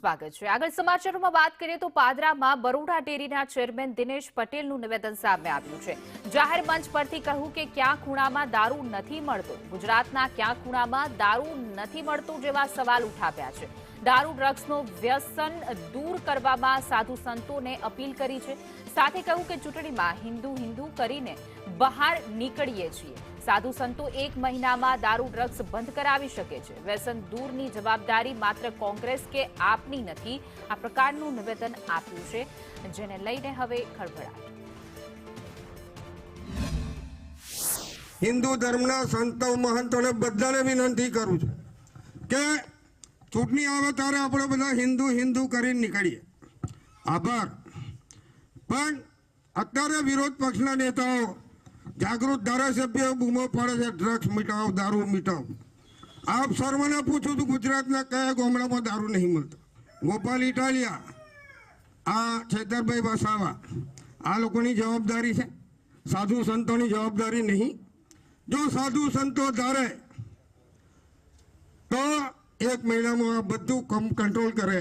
સ્વાગત છે। આગળ સમાચારોમાં વાત કરીએ તો પાદરામાં બરોડા ડેરીના ચેરમેન દિનેશ પટેલનું નિવેદન સામે આવ્યું છે। જાહેર મંચ પરથી કહ્યું કે ક્યાં ખૂણામાં દારૂ નથી મળતો, ગુજરાતના ક્યાં ખૂણામાં દારૂ નથી મળતો જેવા સવાલ ઉઠાવ્યા છે। દારૂ ડ્રગ્સનો વ્યસન દૂર કરવામાં સાધુ સંતોને અપીલ કરી છે। સાથે કહ્યું કે ચૂંટણીમાં હિન્દુ હિન્દુ કરીને બહાર નીકળીએ છીએ। સાધુ સંતો 1 મહિનામાં દારૂ ડ્રગ્સ બંધ કરાવી શકે છે। વ્યસન દૂરની જવાબદારી માત્ર કોંગ્રેસ કે આપની નથી, આ પ્રકારનું નિવેદન આપ્યું છે, જેને લઈને હવે ખળભળાટ। હિન્દુ ધર્મના સંતો મહંતોને બધાને વિનંતી કરું છું કે ચૂંટણી આવે ત્યારે આપણે બધા હિન્દુ હિન્દુ કરીને નીકળીએ, આભાર। પણ અત્યારે વિરોધ પક્ષના નેતાઓ જાગૃત ધારાસભ્ય બૂમો પાડે છે, ડ્રગ્સ મિટાવો, દારૂ મિટાવો। આપ સર્વને પૂછું છું, ગુજરાતના કયા ગામડામાં દારૂ નહીં મળતો? ગોપાલ ઇટાલિયા, આ છેતરભાઈ વસાવા, આ લોકોની જવાબદારી છે, સાધુ સંતોની જવાબદારી નહીં। જો સાધુ સંતો ધારે તો 1 મહિનામાં આ બધું કંટ્રોલ કરે।